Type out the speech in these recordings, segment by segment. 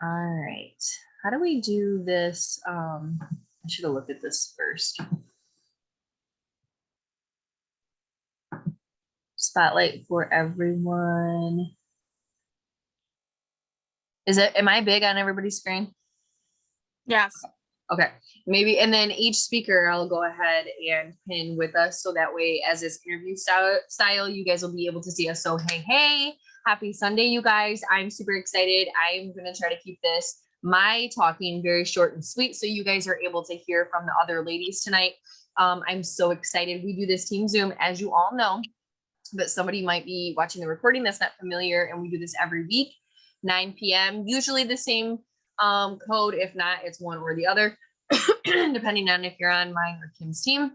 All right. How do we do this? I should have looked at this first. Spotlight for everyone. Am I big on everybody's screen? Yes. Okay, maybe, and then each speaker I'll go ahead and pin with us so that way as this interview style, you guys will be able to see us. So hey, happy Sunday, you guys. I'm super excited. I'm gonna try to keep my talking very short and sweet so you guys are able to hear from the other ladies tonight. I'm so excited. We do this team Zoom, as you all know, but somebody might be watching the recording that's not familiar, and we do this every week, 9 p.m. Usually the same code. If not, it's one or the other, depending on if you're on mine or Kim's team.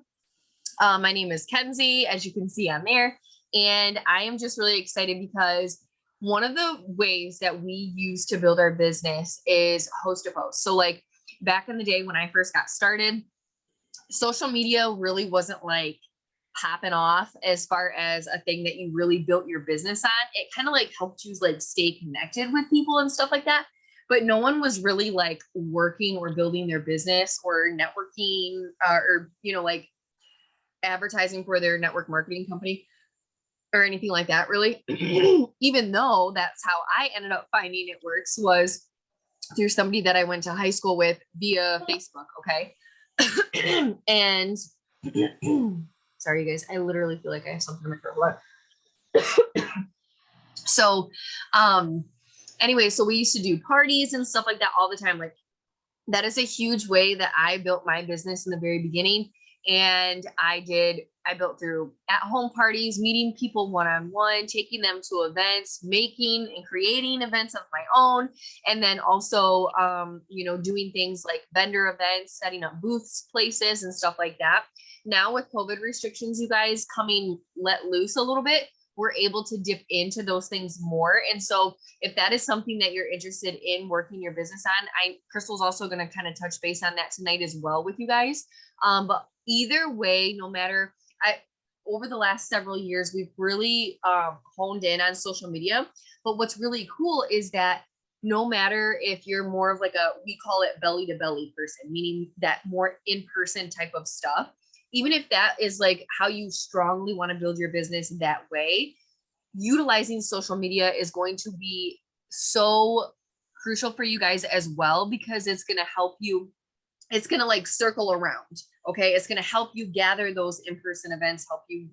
My name is Kenzie, as you can see on there, and I am just really excited because one of the ways that we use to build our business is host a post. So like back in the day when I first got started, social media really wasn't like popping off as far as a thing that you really built your business on. It kind of like helped you like stay connected with people and stuff like that. But no one was really like working or building their business or networking or, like advertising for their network marketing company or anything like that, really. Even though that's how I ended up finding it works was through somebody that I went to high school with via Facebook. Okay. And sorry, you guys, I literally feel like I have something in my throat. So, anyway, so we used to do parties and stuff like that all the time. Like that is a huge way that I built my business in the very beginning. And I built through at-home parties, meeting people one-on-one, taking them to events, making and creating events of my own. And then also, doing things like vendor events, setting up booths, places, and stuff like that. Now with COVID restrictions, you guys coming let loose a little bit, we're able to dip into those things more. And so if that is something that you're interested in working your business on, Crystal's also going to kind of touch base on that tonight as well with you guys. But either way, no matter, over the last several years, we've really honed in on social media. But what's really cool is that no matter if you're more of like we call it belly to belly person, meaning that more in-person type of stuff, even if that is like how you strongly want to build your business that way, utilizing social media is going to be so crucial for you guys as well, because it's going to help you. It's going to like circle around. Okay. It's going to help you gather those in-person events, help you,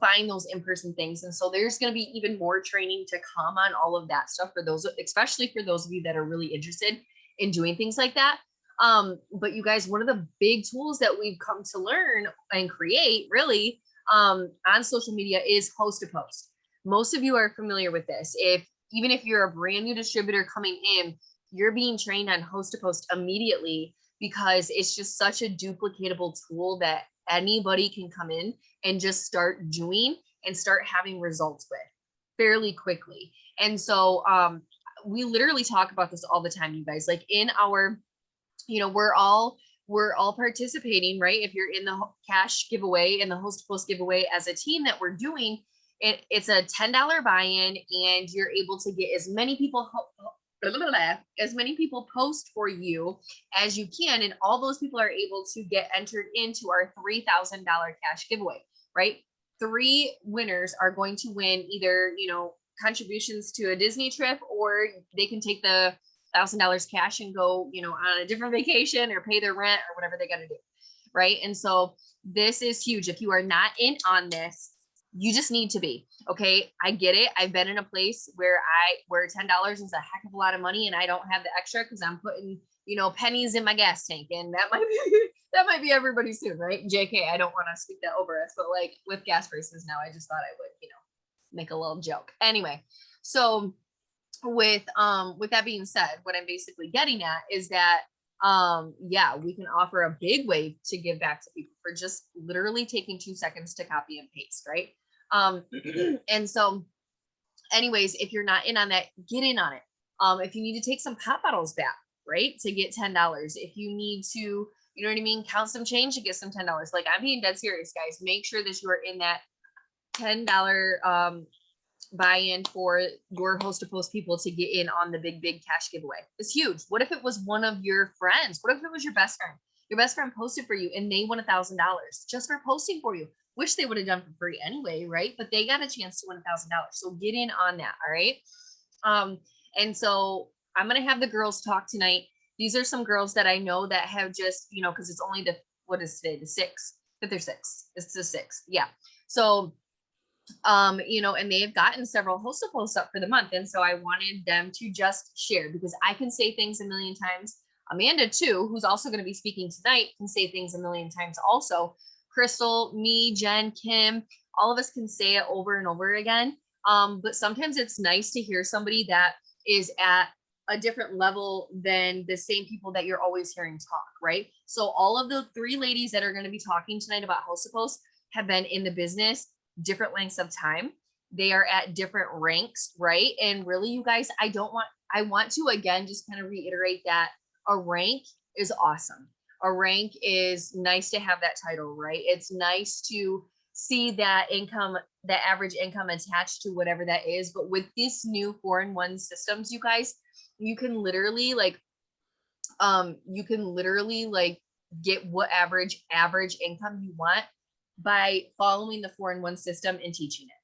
find those in-person things. And so there's going to be even more training to come on all of that stuff for those, especially for those of you that are really interested in doing things like that. But you guys, one of the big tools that we've come to learn and create really on social media is host a post. Most of you are familiar with this. Even if you're a brand new distributor coming in, you're being trained on host to post immediately, because it's just such a duplicatable tool that anybody can come in and just start doing and start having results with fairly quickly. And so we literally talk about this all the time, you guys. Like in our, we're all participating, right? If you're in the cash giveaway and the host to post giveaway as a team that we're doing, it's a $10 buy-in, and you're able to get as many people post for you as you can, and all those people are able to get entered into our $3,000 cash giveaway, right? 3 winners are going to win either contributions to a Disney trip, or they can take the $1,000 cash and go on a different vacation or pay their rent or whatever they got to do, right? And so this is huge. If you are not in on this, you just need to be. Okay, I get it. I've been in a place where $10 is a heck of a lot of money, and I don't have the extra because I'm putting pennies in my gas tank, and that might be everybody soon, right? JK, I don't want to speak that over us, but like with gas prices now, I just thought I would make a little joke. Anyway, so with that being said, what I'm basically getting at is that we can offer a big way to give back to people for just literally taking 2 seconds to copy and paste, right? And so anyways, if you're not in on that, get in on it. If you need to take some pop bottles back, right, to get $10, if you need to, you know what I mean, count some change to get some $10. Like, I'm being dead serious, guys. Make sure that you are in that $10 buy-in for your host to post people to get in on the big cash giveaway. It's huge. What if it was one of your friends? What if it was your best friend? Your best friend posted for you and they won $1,000 just for posting for you, which they would have done for free anyway, right? But they got a chance to win $1,000. So get in on that. All right. And so I'm going to have the girls talk tonight. These are some girls that I know that have just, you know, because it's only what is today? The 6th, but they're 6. It's the 6th. Yeah. So you know, and they have gotten several host posts up for the month. And so I wanted them to just share because I can say things a million times. Amanda too, who's also going to be speaking tonight, can say things a million times also. Crystal, me, Jen, Kim, all of us can say it over and over again. But sometimes it's nice to hear somebody that is at a different level than the same people that you're always hearing talk, right? So all of the 3 ladies that are going to be talking tonight about host posts have been in the business different lengths of time. They are at different ranks, right? And really, you guys, I want to again just kind of reiterate that a rank is awesome. A rank is nice to have that title, right? It's nice to see that income, that average income attached to whatever that is. But with this new 4-in-1 systems, you guys, you can literally get what average income you want by following the 4-in-1 system and teaching it,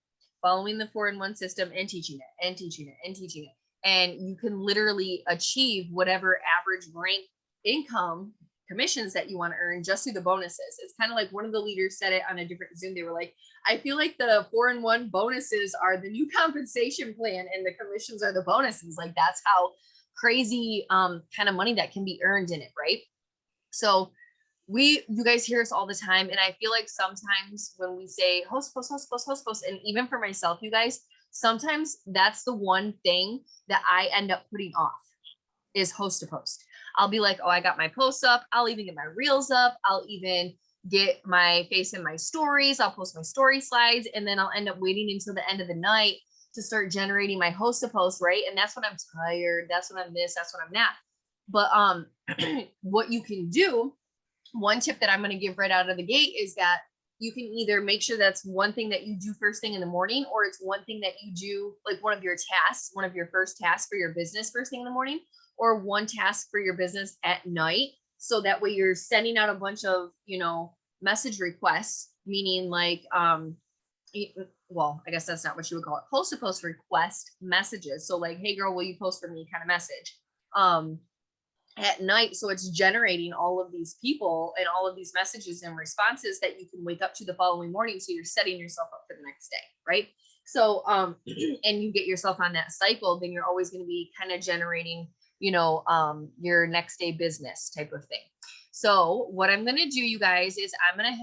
following the 4-in-1 system and teaching it and teaching it and teaching it. And you can literally achieve whatever average rank income commissions that you want to earn just through the bonuses. It's kind of like one of the leaders said it on a different Zoom. They were like, I feel like the 4-in-1 bonuses are the new compensation plan and the commissions are the bonuses. Like that's how crazy kind of money that can be earned in it, right? So you guys hear us all the time. And I feel like sometimes when we say host post, and even for myself, you guys, sometimes that's the one thing that I end up putting off is host to post. I'll be like, oh, I got my posts up. I'll even get my reels up. I'll even get my face in my stories. I'll post my story slides. And then I'll end up waiting until the end of the night to start generating my host to post, right? And that's when I'm tired. That's when I'm this. That's when I'm that. But what you can do, one tip that I'm going to give right out of the gate is that you can either make sure that's one thing that you do first thing in the morning, or it's one thing that you do like one of your tasks, one of your first tasks for your business first thing in the morning, or one task for your business at night. So that way you're sending out a bunch of, you know, message requests, meaning like, well, I guess that's not what you would call it. Post to post request messages. So like, hey girl, will you post for me kind of message. At night. So it's generating all of these people and all of these messages and responses that you can wake up to the following morning. So you're setting yourself up for the next day, right? So, and you get yourself on that cycle, then you're always going to be kind of generating, you know, your next day business type of thing. So what I'm going to do, you guys, is I'm going to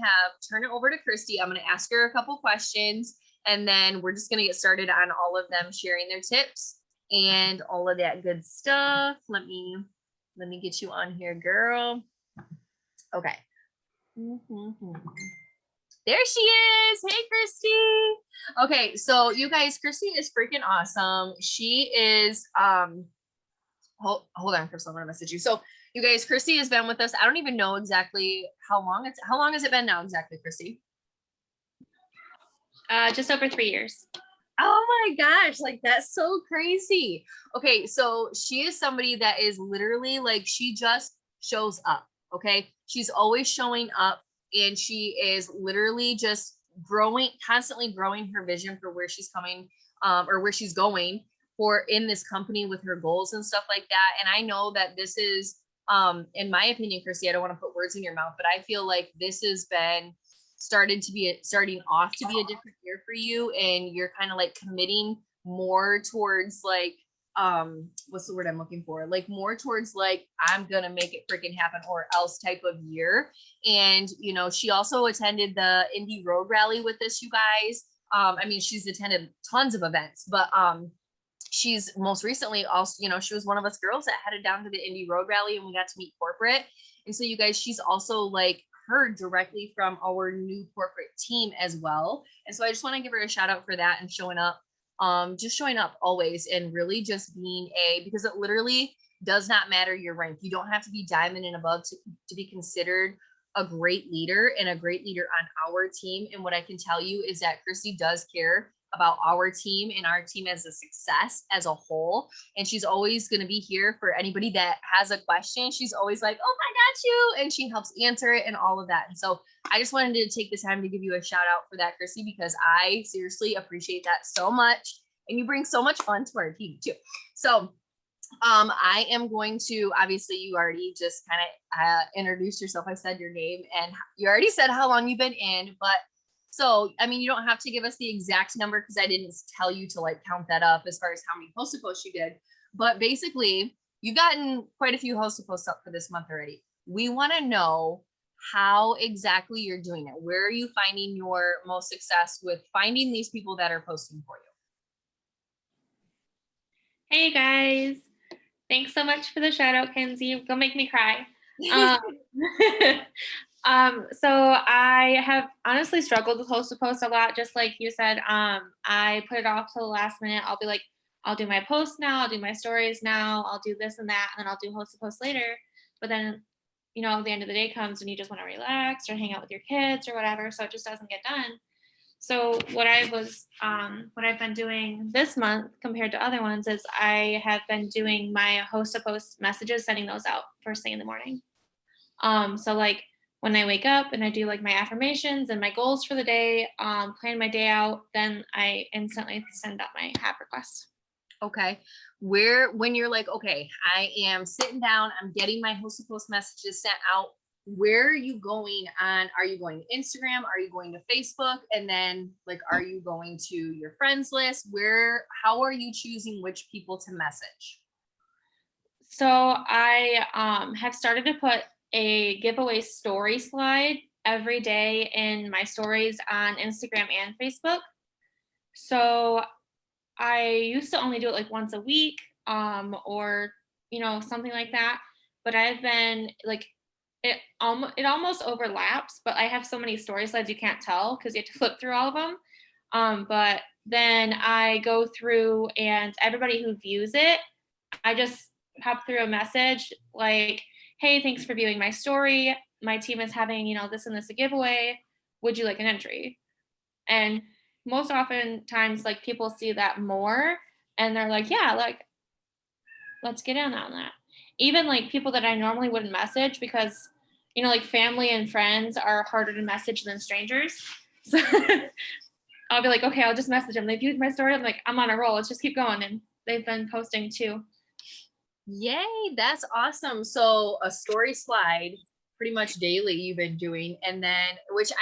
turn it over to Christy. I'm going to ask her a couple questions, and then we're just going to get started on all of them sharing their tips and all of that good stuff. Let me get you on here, girl. Okay. There she is. Hey, Christy. Okay, so you guys, Christy is freaking awesome. She is, hold on, Crystal, I'm gonna message you. So you guys, Christy has been with us. I don't even know exactly how long has it been now exactly, Christy? Just over 3 years. Oh my gosh, like that's so crazy. Okay, so she is somebody that is literally like, she just shows up. Okay, she's always showing up, and she is literally just constantly growing her vision for where she's coming, or where she's going for in this company with her goals and stuff like that. And I know that this is, in my opinion, Christy, I don't want to put words in your mouth, but I feel like this has been starting off to be a different year for you, and you're kind of like committing more towards like, what's the word I'm looking for? Like more towards like, I'm gonna make it freaking happen or else type of year. And you know, she also attended the Indie Road Rally with us, you guys. I mean, she's attended tons of events, but she's most recently also, you know, she was one of us girls that headed down to the Indie Road Rally, and we got to meet corporate. And so you guys, she's also like heard directly from our new corporate team as well. And so I just want to give her a shout out for that and showing up, just showing up always, and really just being because it literally does not matter your rank. You don't have to be diamond and above to be considered a great leader and a great leader on our team. And what I can tell you is that Christy does care about our team and our team as a success as a whole. And she's always going to be here for anybody that has a question. She's always like, oh, I got you. And she helps answer it and all of that. And so I just wanted to take the time to give you a shout out for that, Christy, because I seriously appreciate that so much. And you bring so much fun to our team too. So I am going to, obviously you already just kind of introduced yourself. I said your name and you already said how long you've been in, but so, I mean, you don't have to give us the exact number because I didn't tell you to like count that up as far as how many host to posts you did, but basically you've gotten quite a few host to posts up for this month already. We want to know how exactly you're doing it. Where are you finding your most success with finding these people that are posting for you? Hey guys, thanks so much for the shout out, Kenzie. Don't make me cry. So I have honestly struggled with host to post a lot, just like you said. I put it off till the last minute. I'll be like, I'll do my post now, I'll do my stories now, I'll do this and that, and then I'll do host to post later. But then, you know, the end of the day comes and you just want to relax or hang out with your kids or whatever, so it just doesn't get done. So what I've been doing this month compared to other ones is I have been doing my host to post messages, sending those out first thing in the morning. So like when I wake up and I do like my affirmations and my goals for the day, plan my day out, then I instantly send out my HAP request. Okay. When you're like, okay, I am sitting down, I'm getting my host to post messages sent out. Where are you going on? Are you going to Instagram? Are you going to Facebook? And then like, are you going to your friends list? How are you choosing which people to message? So I have started to put a giveaway story slide every day in my stories on Instagram and Facebook. So I used to only do it like once a week, or, you know, something like that. But I've been like, it almost overlaps, but I have so many story slides you can't tell because you have to flip through all of them. But then I go through and everybody who views it, I just pop through a message like, hey, thanks for viewing my story. My team is having, you know, this and this a giveaway. Would you like an entry? And most often times like people see that more and they're like, yeah, like, let's get in on that. Even like people that I normally wouldn't message because, you know, like family and friends are harder to message than strangers. So I'll be like, okay, I'll just message them. They viewed my story. I'm like, I'm on a roll. Let's just keep going. And they've been posting too. Yay, that's awesome. So a story slide pretty much daily you've been doing, and then which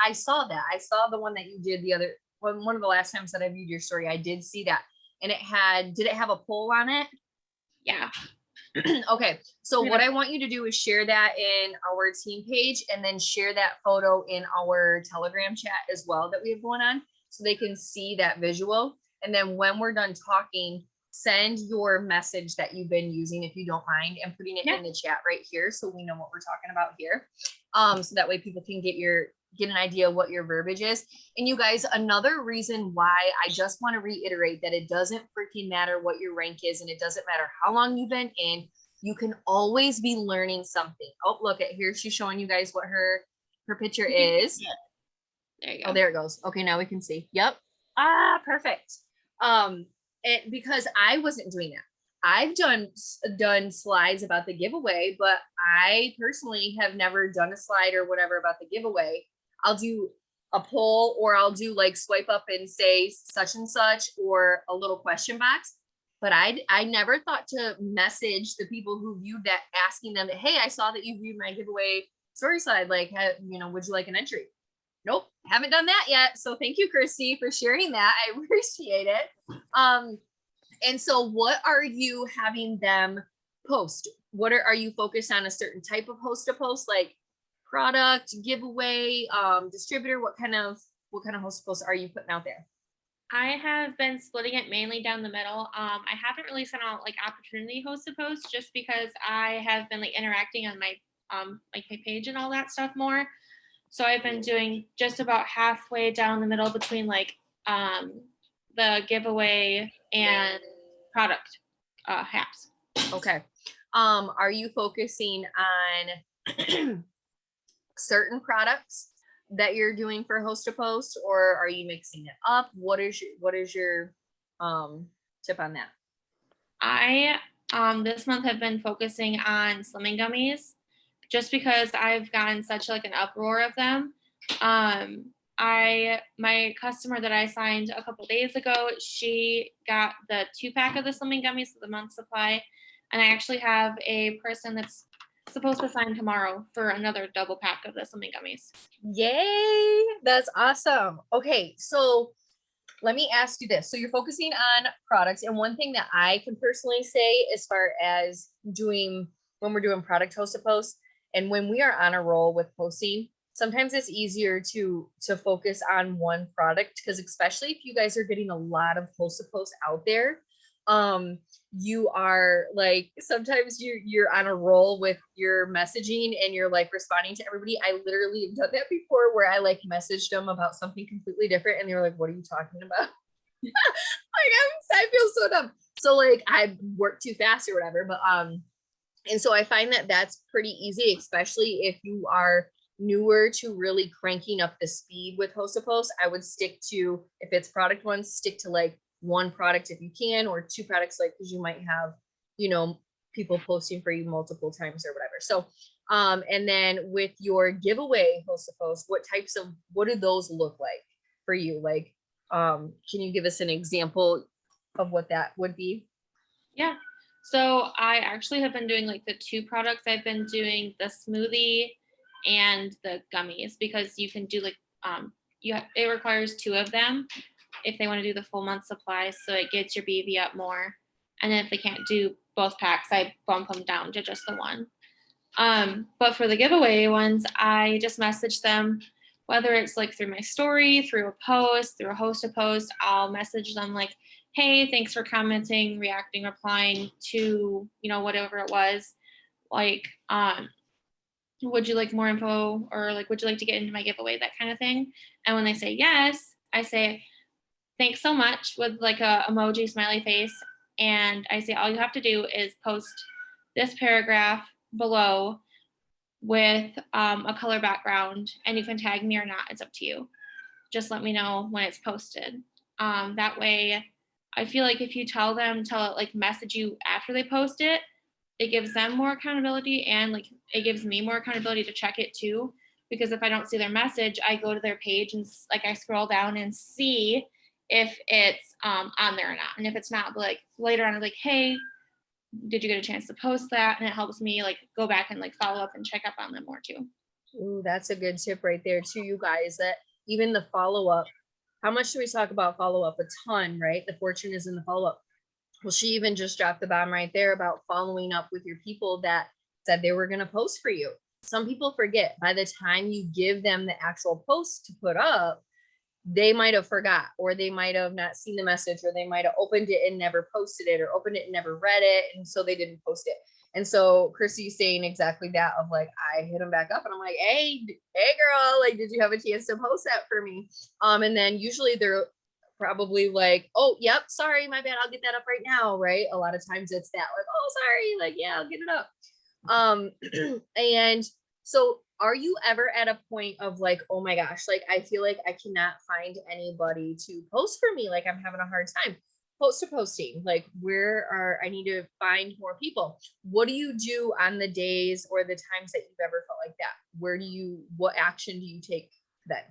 I saw that. I saw the one that you did the other one of the last times that I viewed your story. I did see that. And did it have a poll on it? Yeah. Okay. So what I want you to do is share that in our team page and then share that photo in our Telegram chat as well that we have going on so they can see that visual. And then when we're done talking, send your message that you've been using, if you don't mind, and putting it in the chat right here so we know what we're talking about here. So that way people can get an idea of what your verbiage is. And you guys, another reason why I just want to reiterate that it doesn't freaking matter what your rank is, and it doesn't matter how long you've been in, you can always be learning something. Oh, look at here. She's showing you guys what her picture is. There you go. Oh, there it goes. Okay, now we can see. Yep. Perfect. Because I wasn't doing that. I've done slides about the giveaway, but I personally have never done a slide or whatever about the giveaway. I'll do a poll, or I'll do like swipe up and say such and such, or a little question box. But I never thought to message the people who viewed that, asking them that, hey, I saw that you viewed my giveaway story slide. Like, you know, would you like an entry? Nope, haven't done that yet. So thank you, Christy, for sharing that. I appreciate it. And so what are you having them post? Are you focused on a certain type of host to post, like product, giveaway, distributor? What kind of host to post are you putting out there? I have been splitting it mainly down the middle. I haven't really sent out like opportunity host to post just because I have been like interacting on my like my page and all that stuff more. So I've been doing just about halfway down the middle between like the giveaway and product HAPs. Okay. Are you focusing on certain products? that you're doing for host to post, or are you mixing it up? What is your tip on that? I this month have been focusing on slimming gummies just because I've gotten such like an uproar of them. My customer that I signed a couple days ago, she got the 2-pack of the slimming gummies for the month supply, and I actually have a person that's supposed to sign tomorrow for another double pack of the slimming gummies. Yay, that's awesome. Okay, so let me ask you this. So you're focusing on products, and one thing that I can personally say as far as doing when we're doing product host to post, and when we are on a roll with posting, sometimes it's easier to focus on one product, because especially if you guys are getting a lot of host to post out there, you are like, sometimes you're on a roll with your messaging and you're like responding to everybody. I literally have done that before, where I like messaged them about something completely different and they're like, what are you talking about? Like I feel so dumb. So like I work too fast or whatever, but and so I find that that's pretty easy, especially if you are newer to really cranking up the speed with host to post. I would stick to, if it's product one, stick to like one product if you can, or two products, like, because you might have, people posting for you multiple times or whatever. So and then with your giveaway host to post, what do those look like for you? Like can you give us an example of what that would be? Yeah. So I actually have been doing like the 2 products. I've been doing the smoothie and the gummies, because you can do like it requires 2 of them if they want to do the full month supply, so it gets your BV up more. And then if they can't do both packs, I bump them down to just the one. But for the giveaway ones, I just message them, whether it's like through my story, through a post, through a host to post. I'll message them like, hey, thanks for commenting, reacting, replying to, whatever it was. Like, would you like more info, or like, would you like to get into my giveaway, that kind of thing. And when they say yes, I say, thanks so much, with like a emoji smiley face. And I say, all you have to do is post this paragraph below with a color background, and you can tag me or not. It's up to you. Just let me know when it's posted. That way, I feel like if you tell them to like message you after they post it, it gives them more accountability, and like it gives me more accountability to check it too. Because if I don't see their message, I go to their page and like I scroll down and see if it's on there or not. And if it's not, like later on, I'm like, hey, did you get a chance to post that? And it helps me like go back and like follow up and check up on them more too. Ooh, that's a good tip right there too, you guys, that even the follow-up, how much do we talk about follow-up? A ton, right? The fortune is in the follow-up. Well, she even just dropped the bomb right there about following up with your people that said they were going to post for you. Some people forget, by the time you give them the actual post to put up, they might have forgot, or they might have not seen the message, or they might have opened it and never posted it, or opened it and never read it, and so they didn't post it. And so Christie's saying exactly that, of like, I hit them back up and I'm like, hey girl, like, did you have a chance to post that for me? And then usually they're probably like, oh yep, sorry, my bad, I'll get that up right now, right? A lot of times it's that, like, oh sorry, like, yeah, I'll get it up. And so are you ever at a point of like, oh my gosh, like I feel like I cannot find anybody to post for me, like I'm having a hard time post to posting, like I need to find more people? What do you do on the days or the times that you've ever felt like that? What action do you take then?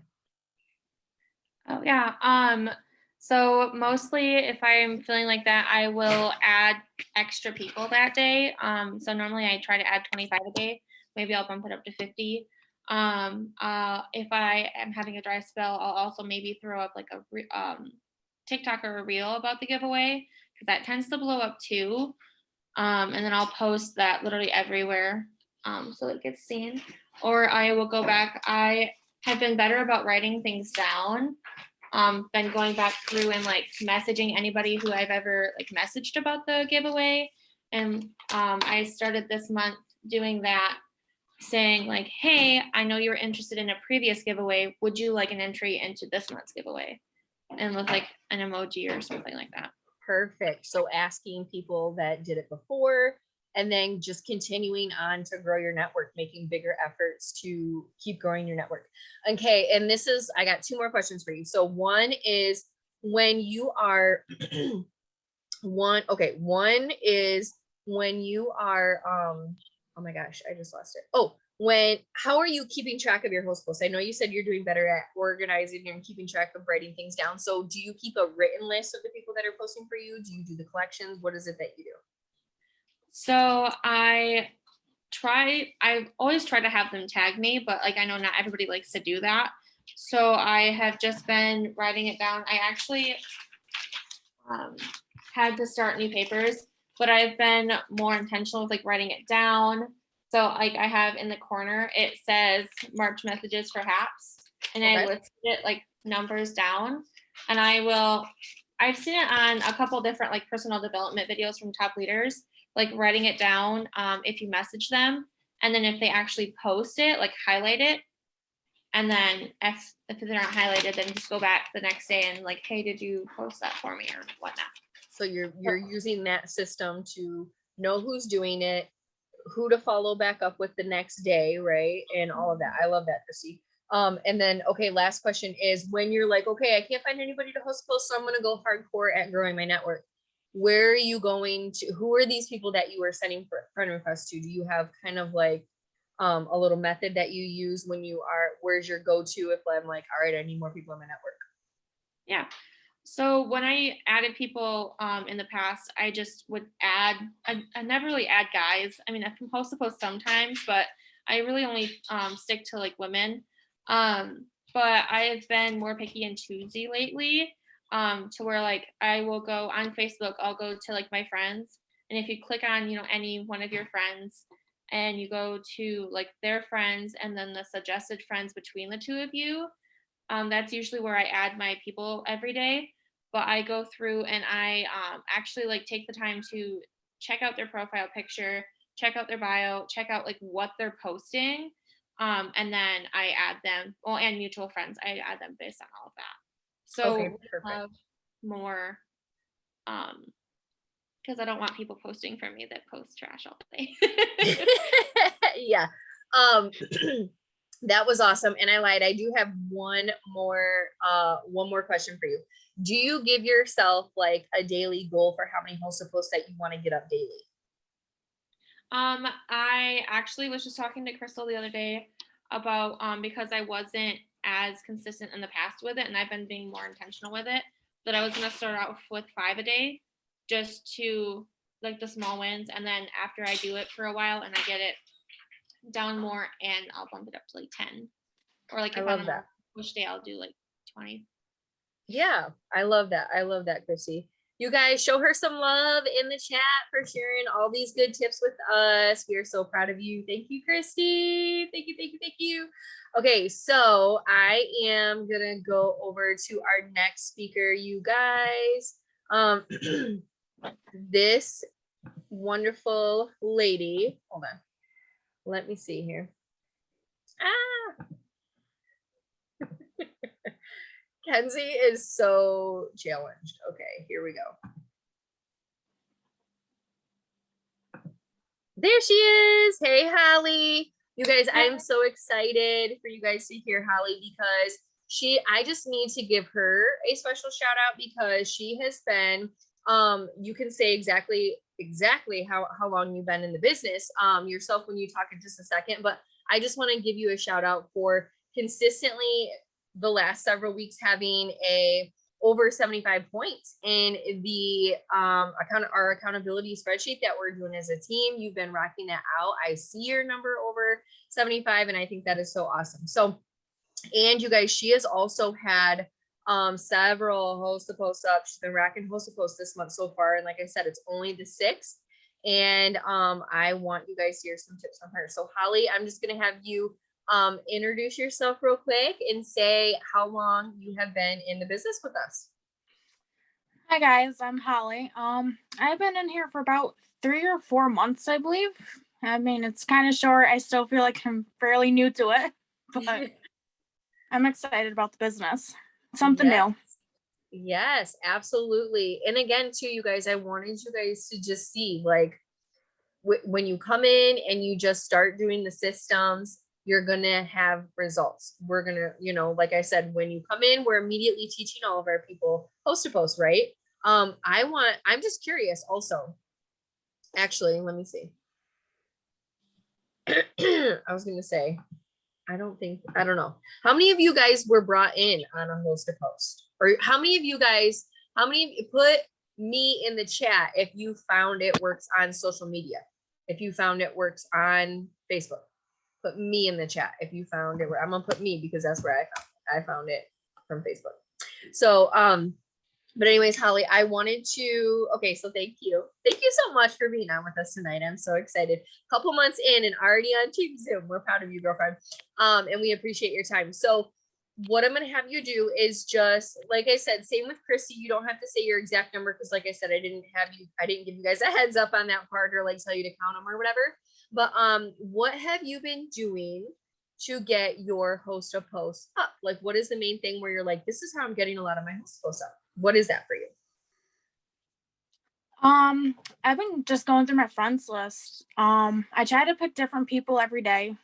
Oh yeah. So mostly if I'm feeling like that, I will add extra people that day. So normally I try to add 25 a day. Maybe I'll bump it up to 50. If I am having a dry spell, I'll also maybe throw up like a TikTok or a reel about the giveaway, because that tends to blow up too. And then I'll post that literally everywhere, so it gets seen. Or I will go back. I have been better about writing things down. Been going back through and like messaging anybody who I've ever like messaged about the giveaway. And I started this month doing that, saying like, hey, I know you were interested in a previous giveaway. Would you like an entry into this month's giveaway? And with like an emoji or something like that. Perfect. So asking people that did it before, and then just continuing on to grow your network, making bigger efforts to keep growing your network. Okay. And I got 2 more questions for you. So one is when you are one is when you are oh my gosh, I just lost it. How are you keeping track of your host posts? I know you said you're doing better at organizing and keeping track of writing things down. So do you keep a written list of the people that are posting for you? Do you do the collections? What is it that you do? So I always try to have them tag me, but like I know not everybody likes to do that. So I have just been writing it down. I actually had to start new papers, but I've been more intentional with like writing it down. So like I have in the corner, it says March messages for HAPs, and I listed it like numbers down. And I've seen it on a couple different like personal development videos from top leaders, like writing it down if you message them. And then if they actually post it, like highlight it. And then if they're not highlighted, then just go back the next day and like, hey, did you post that for me or whatnot? So you're using that system to know who's doing it, who to follow back up with the next day, right? And all of that. I love that, Christy. And then, okay, last question is when you're like, okay, I can't find anybody to host posts, so I'm going to go hardcore at growing my network. Where are you going to, who are these people that you are sending friend requests to? Do you have kind of like a little method that you use when where's your go-to if I'm like, all right, I need more people in my network? Yeah. So when I added people in the past, I just would I never really add guys. I mean, I can post sometimes, but I really only stick to like women. But I've been more picky and choosy lately to where like I will go on Facebook, I'll go to like my friends. And if you click on, any one of your friends and you go to like their friends and then the suggested friends between the two of you, that's usually where I add my people every day. But I go through and I actually like take the time to check out their profile picture, check out their bio, check out like what they're posting. And then I add them, and mutual friends, I add them based on all of that. So okay, we have more, because I don't want people posting for me that post trash all day. Yeah. That was awesome. And I lied. I do have one more question for you. Do you give yourself like a daily goal for how many host posts that you want to get up daily? I actually was just talking to Crystal the other day about because I wasn't as consistent in the past with it, and I've been being more intentional with it, that I was gonna start out with 5 a day, just to like the small wins, and then after I do it for a while and I get it down more, and I'll bump it up to like 10, or like if I'm on a push day, I'll do like 20. Yeah, I love that. I love that, Chrissy. You guys show her some love in the chat for sharing all these good tips with us. We are so proud of you. Thank you, Christy. Thank you, thank you, thank you. Okay, so I am gonna go over to our next speaker, you guys. This wonderful lady. Hold on. Let me see here. Kenzie is so challenged. Okay, here we go. There she is. Hey, Holly. You guys, I'm so excited for you guys to hear Holly because I just need to give her a special shout out because she has been, you can say exactly how long you've been in the business yourself when you talk in just a second, but I just want to give you a shout out for consistently the last several weeks having over 75 points in the our accountability spreadsheet that we're doing as a team. You've been rocking that out. I see your number over 75, and I think that is so awesome. So, and you guys, she has also had several host to post up. She's been racking host to post this month so far, and like I said, it's only the 6th. And I want you guys to hear some tips from her. So Holly, I'm just gonna have you introduce yourself real quick and say how long you have been in the business with us. Hi guys, I'm Holly. I've been in here for about 3 or 4 months, I believe. I mean, it's kind of short. I still feel like I'm fairly new to it, but I'm excited about the business. Something new. Yes, absolutely. And again, too, you guys, I wanted you guys to just see like when you come in and you just start doing the systems, you're going to have results. We're going to, like I said, when you come in, we're immediately teaching all of our people post to post, right? I'm just curious also, actually, let me see. I was going to say, I don't know. How many of you guys were brought in on a host to post? Or how many of you put me in the chat if you found it works on social media? If you found it works on Facebook, put me in the chat. If you found it, I'm gonna put me because that's where I found it from Facebook. So, but anyways, Holly, I wanted to, okay, so thank you. Thank you so much for being on with us tonight. I'm so excited. Couple months in and already on Team Zoom. We're proud of you, girlfriend. And we appreciate your time. So what I'm going to have you do is just, like I said, same with Christy, you don't have to say your exact number because like I said, I didn't give you guys a heads up on that part or like tell you to count them or whatever. But what have you been doing to get your host to post up? Like, what is the main thing where you're like, this is how I'm getting a lot of my host posts up? What is that for you? I've been just going through my friends list. I try to pick different people every day,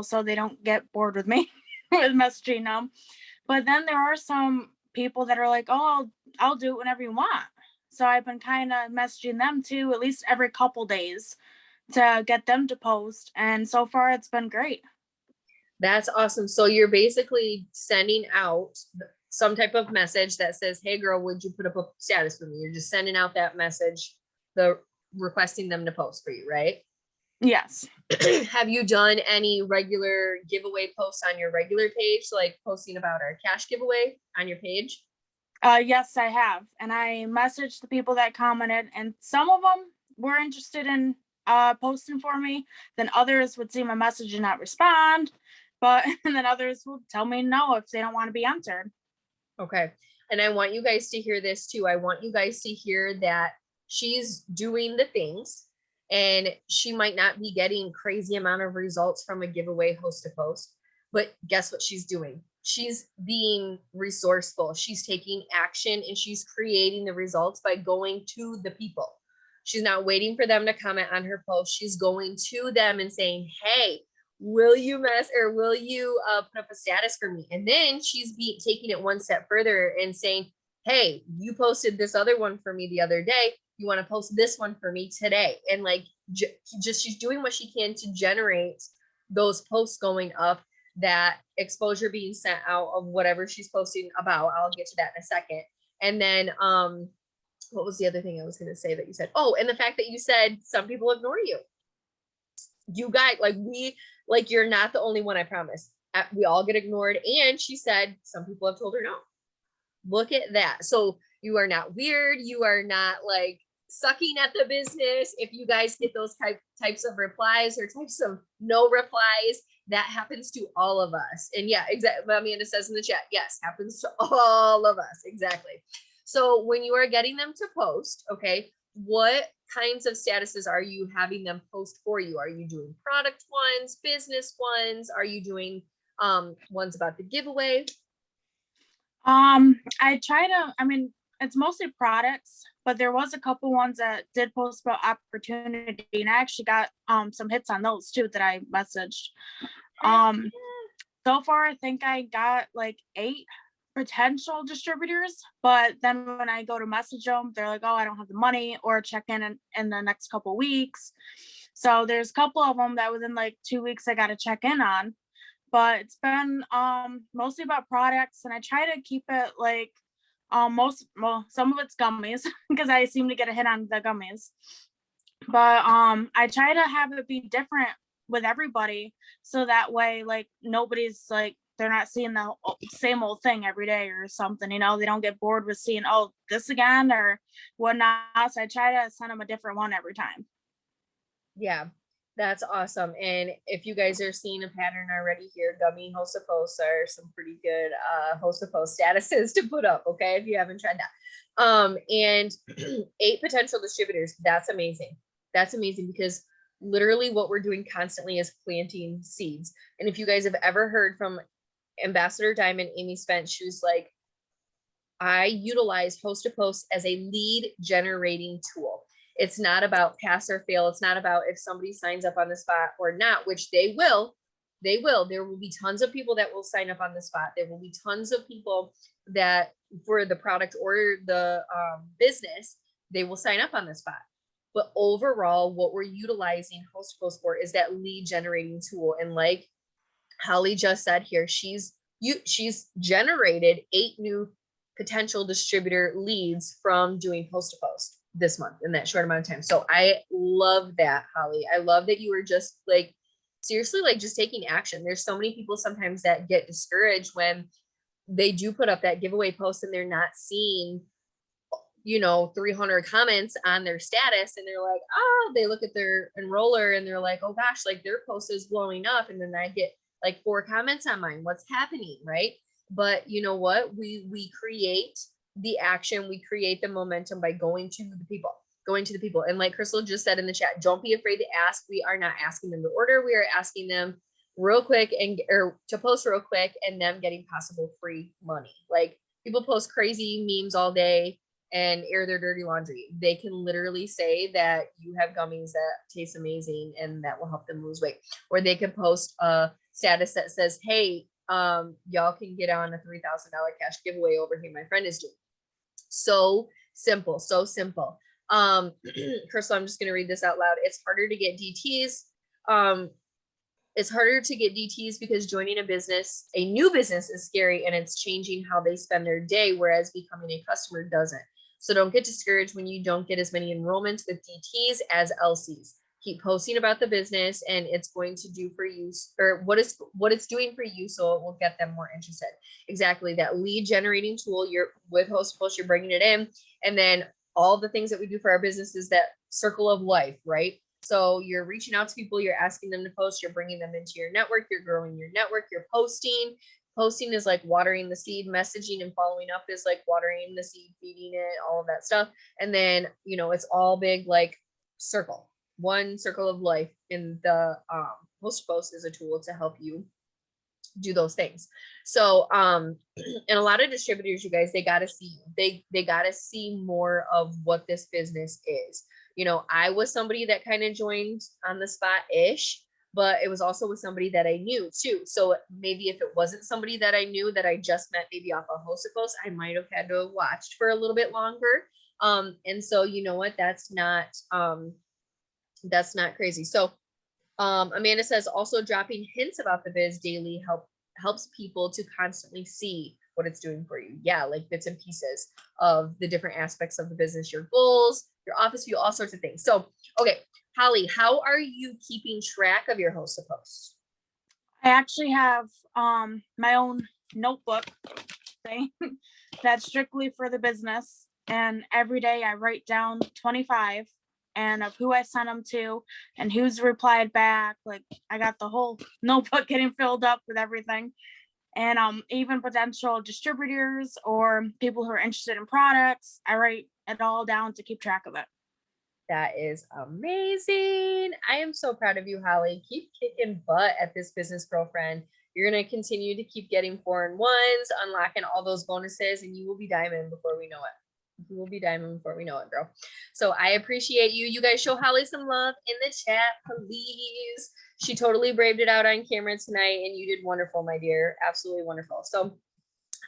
so they don't get bored with me with messaging them. But then there are some people that are like, oh, I'll do it whenever you want. So I've been kind of messaging them too, at least every couple days to get them to post. And so far it's been great. That's awesome. So you're basically sending out some type of message that says, hey girl, would you put up a status for me? You're just sending out that message, requesting them to post for you, right? Yes. Have you done any regular giveaway posts on your regular page, like posting about our cash giveaway on your page? Yes, I have. And I messaged the people that commented, and some of them were interested in posting for me. Then others would see my message and not respond. And then others will tell me no if they don't want to be entered. Okay. And I want you guys to hear this too. I want you guys to hear that she's doing the things and she might not be getting crazy amount of results from a giveaway host to post, but guess what she's doing? She's being resourceful. She's taking action and she's creating the results by going to the people. She's not waiting for them to comment on her post. She's going to them and saying, hey, will you put up a status for me? And then she's taking it one step further and saying, hey, you posted this other one for me the other day. You want to post this one for me today? And like, she's doing what she can to generate those posts going up, that exposure being sent out of whatever she's posting about. I'll get to that in a second. And then, what was the other thing I was going to say that you said? Oh, and the fact that you said some people ignore you. You guys, you're not the only one, I promise. We all get ignored. And she said some people have told her no. Look at that. So you are not weird. You are not like sucking at the business. If you guys get those types of replies or types of no replies, that happens to all of us. And yeah, exactly. Amanda says in the chat, yes, happens to all of us. Exactly. So when you are getting them to post, okay, what kinds of statuses are you having them post for you? Are you doing product ones, business ones? Are you doing ones about the giveaway? It's mostly products, but there was a couple ones that did post about opportunity, and I actually got some hits on those too that I messaged. So far I think I got like 8 potential distributors, but then when I go to message them, they're like, oh, I don't have the money, or check in the next couple weeks. So there's a couple of them that within like 2 weeks I got to check in on, but it's been mostly about products, and I try to keep it like some of it's gummies because I seem to get a hit on the gummies, but I try to have it be different with everybody, so that way like nobody's like, they're not seeing the same old thing every day or something, they don't get bored with seeing, oh, this again or whatnot. So I try to send them a different one every time. Yeah, that's awesome. And if you guys are seeing a pattern already here, gummy host to posts are some pretty good host to post statuses to put up, okay, if you haven't tried that. And 8 potential distributors, that's amazing. That's amazing, because literally what we're doing constantly is planting seeds. And if you guys have ever heard from Ambassador Diamond, Amy Spence, she was like, I utilize host to post as a lead generating tool. It's not about pass or fail. It's not about if somebody signs up on the spot or not, which they will. They will. There will be tons of people that will sign up on the spot. There will be tons of people that for the product or the business, they will sign up on the spot. But overall, what we're utilizing Host Post for is that lead generating tool. And like Holly just said here, she's generated 8 new potential distributor leads from doing post to post this month in that short amount of time. So I love that, Holly. I love that you were just like, seriously, like just taking action. There's so many people sometimes that get discouraged when they do put up that giveaway post and they're not seeing, 300 comments on their status, and they're like, oh, they look at their enroller and they're like, oh gosh, like their post is blowing up. And then I get like 4 comments on mine. What's happening? Right. But you know what? We create the action, we create the momentum by going to the people. And like Crystal just said in the chat, don't be afraid to ask. We are not asking them to order. We are asking them real quick or to post real quick and them getting possible free money. Like people post crazy memes all day and air their dirty laundry. They can literally say that you have gummies that taste amazing and that will help them lose weight. Or they can post a status that says, hey, y'all can get on a $3,000 cash giveaway over here. My friend is doing. So simple, so simple. Crystal, I'm just going to read this out loud. It's harder to get DTs. It's harder to get DTs because joining a new business is scary and it's changing how they spend their day, whereas becoming a customer doesn't. So don't get discouraged when you don't get as many enrollments with DTs as LCs. Keep posting about the business and it's going to do for you, or what it's doing for you, so it will get them more interested. Exactly, that lead generating tool, you're with Host Post, you're bringing it in, and then all the things that we do for our business is that circle of life, right? So you're reaching out to people, you're asking them to post, you're bringing them into your network, you're growing your network, you're posting. Posting is like watering the seed, messaging and following up is like watering the seed, feeding it, all of that stuff. And then, it's all big like one circle of life. In the Host Post is a tool to help you do those things. So and a lot of distributors, you guys, they got to see more of what this business is. I was somebody that kind of joined on the spot ish, but it was also with somebody that I knew too. So maybe if it wasn't somebody that I knew that I just met maybe off a Host Post, I might have had to have watched for a little bit longer. And so you know what, that's not crazy. So Amanda says also dropping hints about the biz daily helps people to constantly see what it's doing for you. Yeah, like bits and pieces of the different aspects of the business, your goals, your office view, all sorts of things. So, okay, Holly, how are you keeping track of your Host Post? I actually have my own notebook thing that's strictly for the business. And every day I write down 25 and of who I sent them to and who's replied back. Like I got the whole notebook getting filled up with everything. And even potential distributors or people who are interested in products, I write it all down to keep track of it. That is amazing. I am so proud of you, Holly. Keep kicking butt at this business, girlfriend. You're going to continue to keep getting 4-in-1s, unlocking all those bonuses, and you will be diamond before we know it. You will be diamond before we know it, girl. So I appreciate you. You guys show Holly some love in the chat, please. She totally braved it out on camera tonight, and you did wonderful, my dear. Absolutely wonderful. So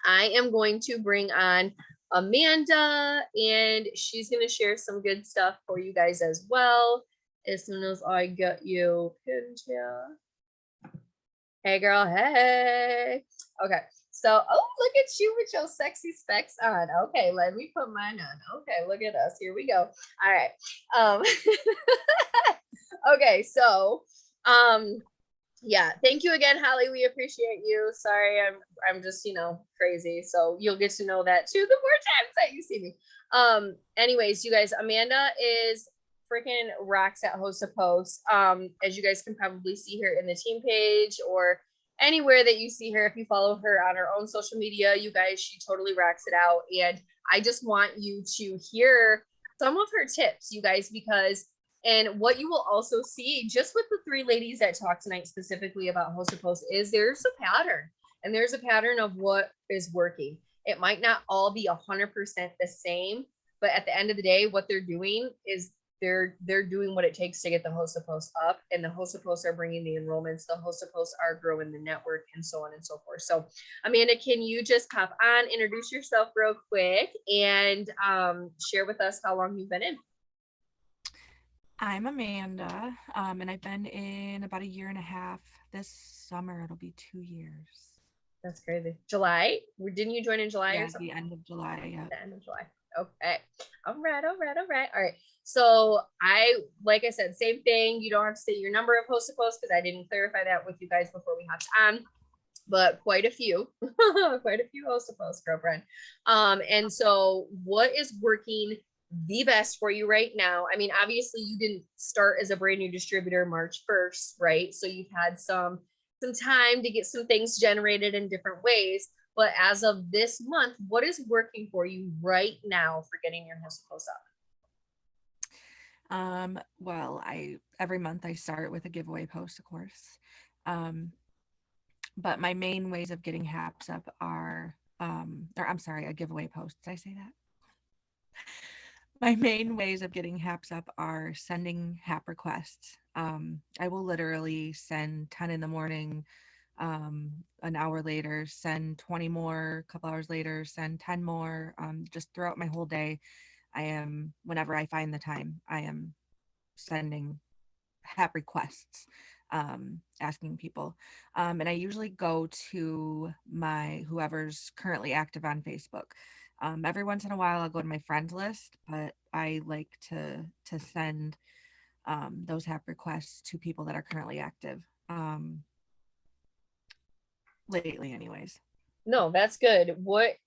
I am going to bring on Amanda, and she's going to share some good stuff for you guys as well as soon as I get you pinned here. Hey, girl. Hey. Okay. So, oh, look at you with your sexy specs on. Okay, let me put mine on. Okay, look at us. Here we go. All right. Okay, so, yeah, thank you again, Holly. We appreciate you. Sorry, I'm just, crazy. So you'll get to know that too the more times that you see me. Anyways, you guys, Amanda is freaking rocks at Host Post. As you guys can probably see her in the team page or anywhere that you see her. If you follow her on her own social media, you guys, she totally rocks it out. And I just want you to hear some of her tips, you guys, because and what you will also see just with the 3 ladies that talk tonight specifically about Host Post is there's a pattern, and there's a pattern of what is working. It might not all be 100% the same, but at the end of the day, what they're doing is they're doing what it takes to get the host of posts up, and the host of posts are bringing the enrollments, the host of posts are growing the network, and so on and so forth. So Amanda, can you just pop on, introduce yourself real quick, and share with us how long you've been in? I'm Amanda, and I've been in about 1.5 years. This summer, it'll be 2 years. That's crazy. July? Didn't you join in July or something? The end of July, yeah. The end of July. Okay. All right. All right. So like I said, same thing. You don't have to state your number of host to post because I didn't clarify that with you guys before we hopped on, but quite a few, quite a few host to post, girlfriend. And so what is working the best for you right now? I mean, obviously you didn't start as a brand new distributor March 1st, right? So you've had some time to get some things generated in different ways. But as of this month, what is working for you right now for getting your host post up? Well, every month I start with a giveaway post, of course. But my main ways of getting HAPs up are, a giveaway post. Did I say that? My main ways of getting HAPs up are sending HAP requests. I will literally send 10 in the morning, an hour later, send 20 more, a couple hours later, send 10 more, just throughout my whole day. Whenever I find the time, I am sending HAP requests, asking people. And I usually go to whoever's currently active on Facebook. Every once in a while I'll go to my friends list, but I like to send those HAP requests to people that are currently active. Lately anyways. No, that's good. What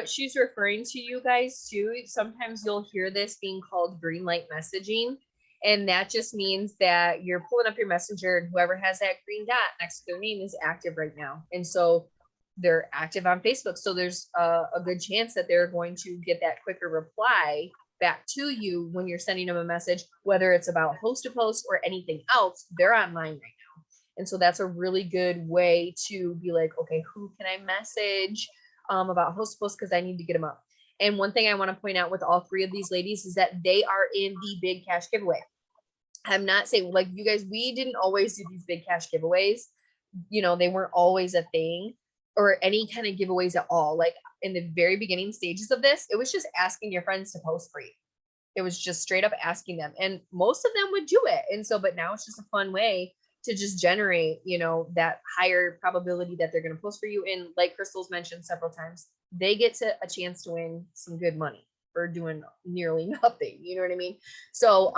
she's referring to, you guys, too, sometimes you'll hear this being called green light messaging. And that just means that you're pulling up your messenger and whoever has that green dot next to their name is active right now. And so they're active on Facebook. So there's a good chance that they're going to get that quicker reply back to you when you're sending them a message, whether it's about host to post or anything else. They're online right now. And so that's a really good way to be like, okay, who can I message about host to post, because I need to get them up. And one thing I want to point out with all three of these ladies is that they are in the big cash giveaway. I'm not saying, like, you guys, we didn't always do these big cash giveaways. You know, they weren't always a thing, or any kind of giveaways at all. Like in the very beginning stages of this, it was just asking your friends to post for you. It was just straight up asking them, and most of them would do it. And so, but now it's just a fun way to just generate, you know, that higher probability that they're going to post for you. And like Crystal's mentioned several times, they get a chance to win some good money for doing nearly nothing. You know what I mean? So,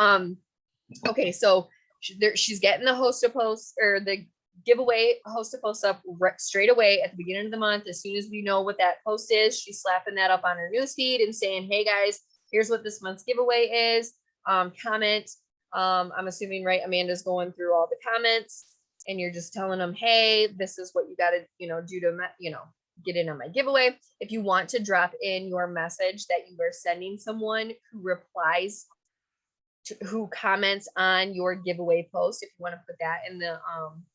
okay, so she's getting the host to post, or the giveaway host to post up straight away at the beginning of the month. As soon as we know what that post is, she's slapping that up on her newsfeed and saying, hey guys, here's what this month's giveaway is. Comment. I'm assuming, right, Amanda's going through all the comments, and you're just telling them, hey, this is what you got to, you know, do to, you know, get in on my giveaway. If you want to drop in your message that you are sending someone who replies to, who comments on your giveaway post, if you want to put that in the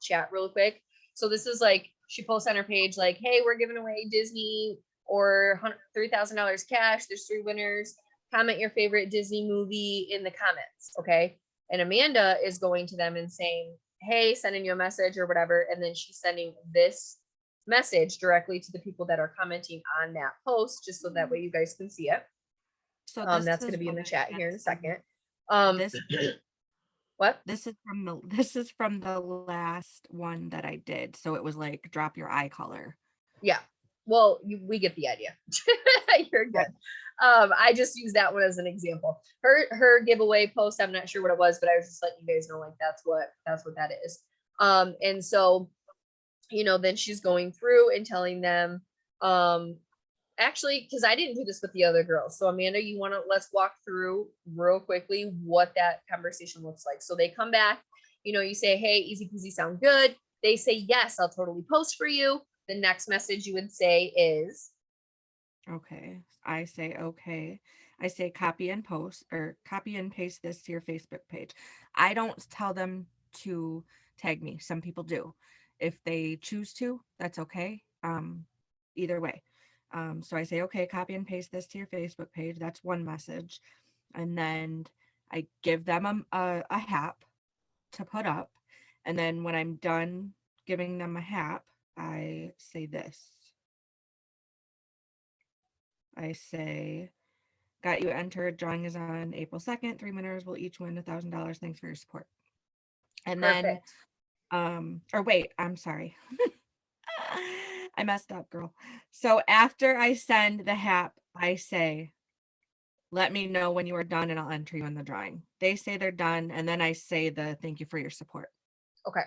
chat real quick. So this is like, she posts on her page like, hey, we're giving away Disney or $3,000 cash. There's 3 winners. Comment your favorite Disney movie in the comments. Okay. And Amanda is going to them and saying, hey, sending you a message or whatever. And then she's sending this message directly to the people that are commenting on that post, just so that way you guys can see it. So that's going to be in the chat here in a second. What? This is from the last one that I did. So it was like, drop your eye color. Yeah. Well, we get the idea. You're good. I just use that one as an example. Her giveaway post, I'm not sure what it was, but I was just letting you guys know, like, that's what that is. And so, you know, then she's going through and telling them, actually, because I didn't do this with the other girls. So Amanda, let's walk through real quickly what that conversation looks like. So they come back, you know, you say, hey, easy peasy, sound good. They say, yes, I'll totally post for you. The next message you would say is, okay. I say, okay. I say copy and post, or copy and paste this to your Facebook page. I don't tell them to tag me. Some people do. If they choose to, that's okay. Either way. So I say, okay, copy and paste this to your Facebook page. That's one message. And then I give them a HAP to put up. And then when I'm done giving them a HAP, I say this. I say, got you entered. Drawing is on April 2nd. 3 winners will each win $1,000. Thanks for your support. And Perfect. then, or wait, I'm sorry. I messed up, girl. So after I send the HAP, I say, let me know when you are done and I'll enter you in the drawing. They say they're done. And then I say the thank you for your support. Okay,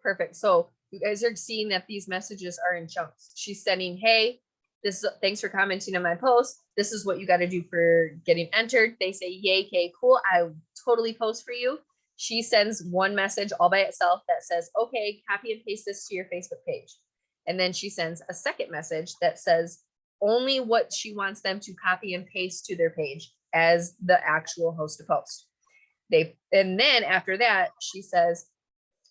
perfect. So you guys are seeing that these messages are in chunks. She's sending, hey, thanks for commenting on my post. This is what you got to do for getting entered. They say, yay, okay, cool. I totally post for you. She sends one message all by itself that says, okay, copy and paste this to your Facebook page. And then she sends a second message that says only what she wants them to copy and paste to their page as the actual host to post. And then after that, she says,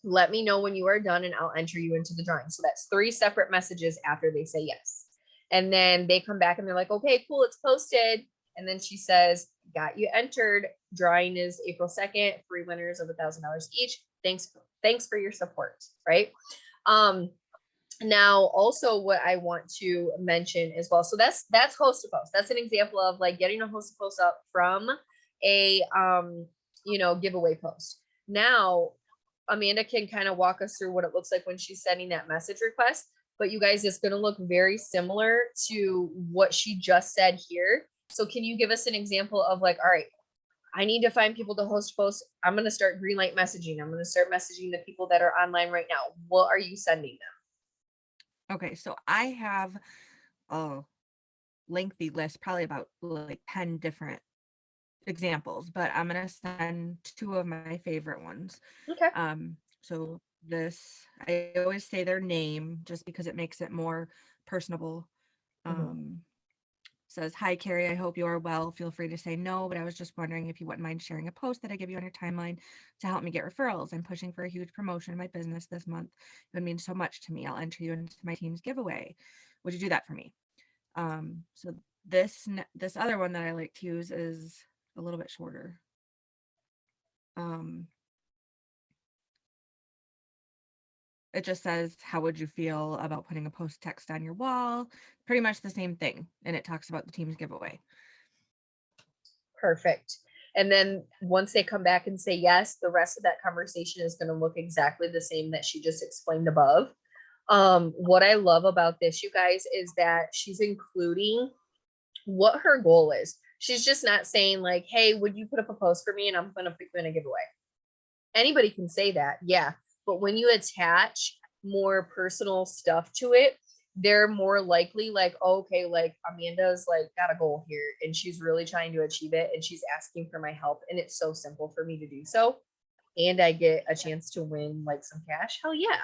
let me know when you are done and I'll enter you into the drawing. So that's 3 separate messages after they say yes. And then they come back and they're like, okay, cool, it's posted. And then she says, got you entered. Drawing is April 2nd, 3 winners of $1,000 each. Thanks for your support, right? Now also what I want to mention as well. So that's host to post. That's an example of like getting a host to post up from a giveaway post. Now Amanda can kind of walk us through what it looks like when she's sending that message request, but you guys, it's going to look very similar to what she just said here. So can you give us an example of like, all right, I need to find people to host posts. I'm going to start greenlight messaging. I'm going to start messaging the people that are online right now. What are you sending them? Okay, so I have a lengthy list, probably about like 10 different examples, but I'm going to send 2 of my favorite ones. Okay. So this, I always say their name just because it makes it more personable. Says, hi, Carrie, I hope you are well. Feel free to say no, but I was just wondering if you wouldn't mind sharing a post that I give you on your timeline to help me get referrals. I'm pushing for a huge promotion in my business this month. It would mean so much to me. I'll enter you into my team's giveaway. Would you do that for me? So this other one that I like to use is a little bit shorter. It just says, how would you feel about putting a post text on your wall? Pretty much the same thing. And it talks about the team's giveaway. Perfect. And then once they come back and say yes, the rest of that conversation is going to look exactly the same that she just explained above. What I love about this, you guys, is that she's including what her goal is. She's just not saying like, hey, would you put up a post for me and I'm going to put you in a giveaway? Anybody can say that. Yeah. But when you attach more personal stuff to it, they're more likely like, oh, okay, like Amanda's like got a goal here and she's really trying to achieve it and she's asking for my help and it's so simple for me to do so. And I get a chance to win like some cash. Hell yeah.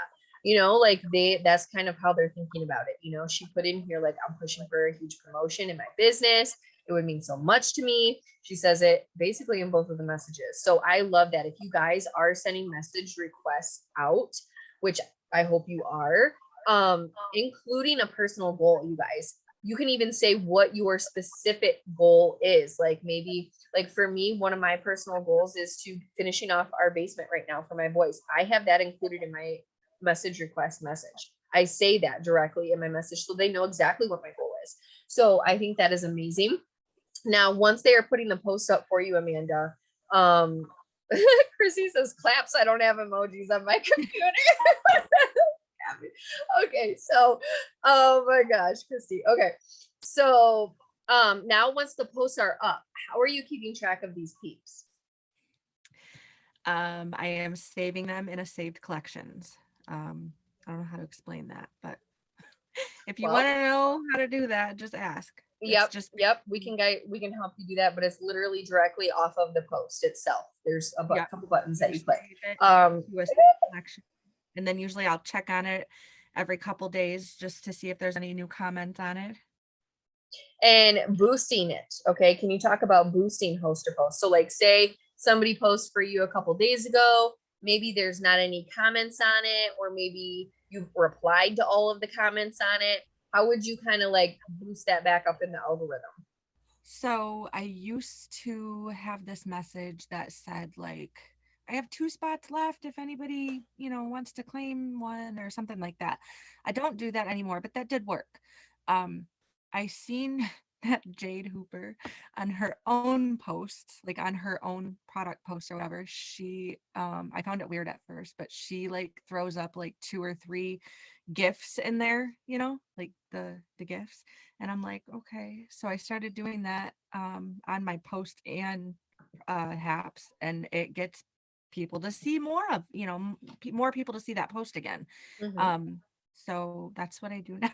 Like that's kind of how they're thinking about it. She put in here, like, I'm pushing for a huge promotion in my business. It would mean so much to me. She says it basically in both of the messages. So I love that. If you guys are sending message requests out, which I hope you are, including a personal goal, you guys, you can even say what your specific goal is. Like maybe like for me, one of my personal goals is to finishing off our basement right now for my boys. I have that included in my message request message. I say that directly in my message so they know exactly what my goal is. So I think that is amazing. Now, once they are putting the post up for you, Amanda, Chrissy says claps. I don't have emojis on my computer. Okay, so oh my gosh, Christy. Okay, so now once the posts are up, how are you keeping track of these peeps? I am saving them in a saved collections. I don't know how to explain that, but if you want to know how to do that, just ask. Yep. We can help you do that, but it's literally directly off of the post itself. There's a couple buttons that you click. And then usually I'll check on it every couple days just to see if there's any new comments on it. And boosting it. Okay. Can you talk about boosting host to post? So like say somebody posts for you a couple days ago, maybe there's not any comments on it, or maybe you've replied to all of the comments on it. How would you kind of like boost that back up in the algorithm? So I used to have this message that said like, I have 2 spots left if anybody, wants to claim one or something like that. I don't do that anymore, but that did work. Um, I seen that Jade Hooper on her own posts, like on her own product posts or whatever, I found it weird at first, but she like throws up like 2 or 3 gifts in there, like the gifts. And I'm like, okay. So I started doing that on my post and HAPs, and it gets people to see more of, more people to see that post again. Mhm. So that's what I do now.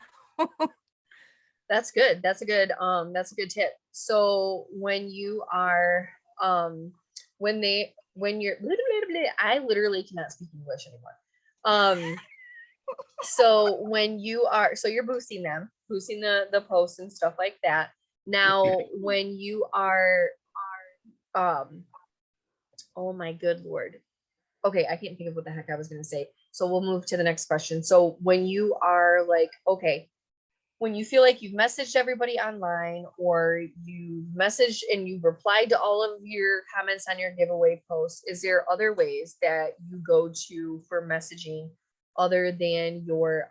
That's good. That's a good tip. So when you are when you're I literally cannot speak English anymore. So when you are you're boosting them, boosting the posts and stuff like that. Now when you are um oh my good lord. Okay, I can't think of what the heck I was gonna say. So we'll move to the next question. So when you are like, okay, when you feel like you've messaged everybody online or you messaged and you've replied to all of your comments on your giveaway posts, is there other ways that you go to for messaging other than your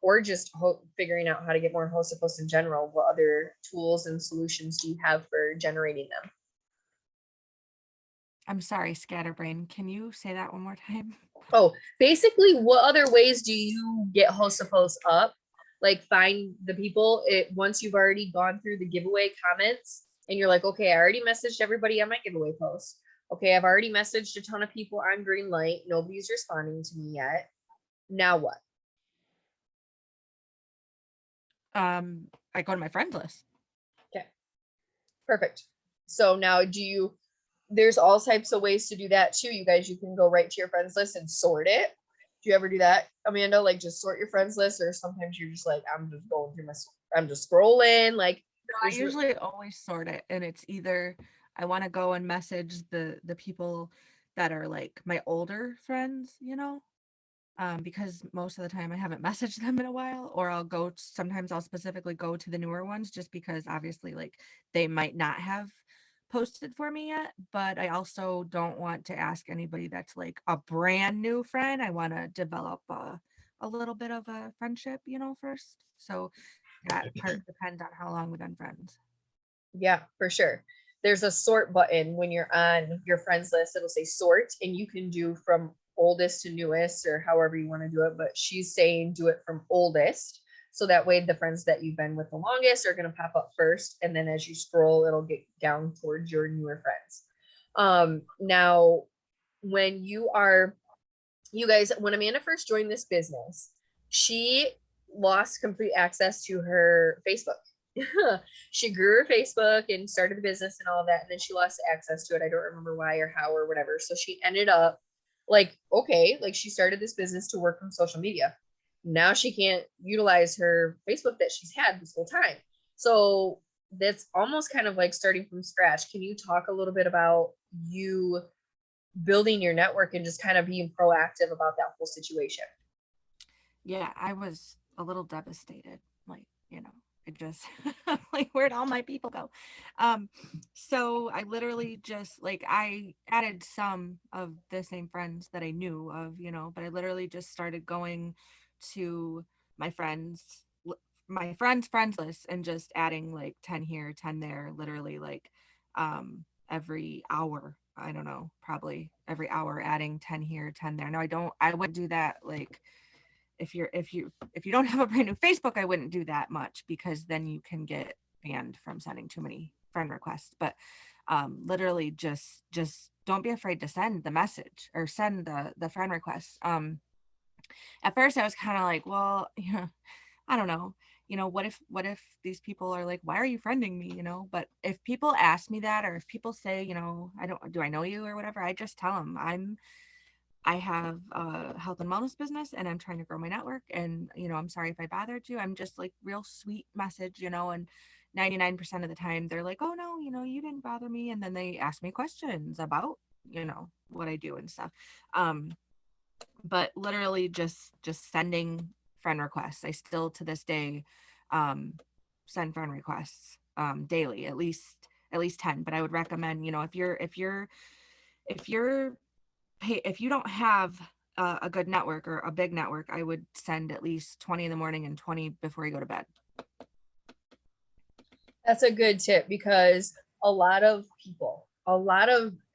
or just figuring out how to get more hosted posts in general? What other tools and solutions do you have for generating them? I'm sorry, Scatterbrain. Can you say that one more time? Oh, basically, what other ways do you get host to post up? Like find the people it once you've already gone through the giveaway comments and you're like, okay, I already messaged everybody on my giveaway post. Okay, I've already messaged a ton of people on Greenlight. Nobody's responding to me yet. Now what? I go to my friends list. Okay, perfect. So now there's all types of ways to do that too. You guys, you can go right to your friends list and sort it. Do you ever do that, Amanda? Like just sort your friends list, or sometimes you're just like, I'm just scrolling. Like, I usually always sort it, and it's either I want to go and message the people that are like my older friends, because most of the time I haven't messaged them in a while, or sometimes I'll specifically go to the newer ones just because obviously like they might not have posted for me yet, but I also don't want to ask anybody that's like a brand new friend. I want to develop a little bit of a friendship, first. So that part depends on how long we've been friends. Yeah, for sure. There's a sort button when you're on your friends list. It'll say sort, and you can do from oldest to newest or however you want to do it. But she's saying do it from oldest. So that way, the friends that you've been with the longest are going to pop up first. And then as you scroll, it'll get down towards your newer friends. Now, when you guys, when Amanda first joined this business, she lost complete access to her Facebook. She grew her Facebook and started the business and all of that, and then she lost access to it. I don't remember why or how or whatever. So she ended up like, okay, like she started this business to work from social media. Now she can't utilize her Facebook that she's had this whole time. So that's almost kind of like starting from scratch. Can you talk a little bit about you building your network and just kind of being proactive about that whole situation? Yeah, I was a little devastated. Like, it just like where'd all my people go? So I literally just like I added some of the same friends that I knew of, but I literally just started going to my friends list and just adding like 10 here, 10 there, literally like every hour. I don't know, probably every hour adding 10 here, 10 there. No, I wouldn't do that like if you don't have a brand new Facebook, I wouldn't do that much because then you can get banned from sending too many friend requests. But literally just don't be afraid to send the message or send the friend request. At first I was kind of like, well, I don't know, what if these people are like, why are you friending me? But if people ask me that, or if people say, do I know you or whatever, I just tell them I have a health and wellness business and I'm trying to grow my network, and I'm sorry if I bothered you. I'm just like real sweet message, and 99% of the time they're like, oh no, you didn't bother me, and then they ask me questions about what I do and stuff. But literally just sending friend requests. I still to this day send friend requests. daily, at least 10. But I would recommend, you know, if you don't have a good network or a big network, I would send at least 20 in the morning and 20 before you go to bed. That's a good tip, because a lot of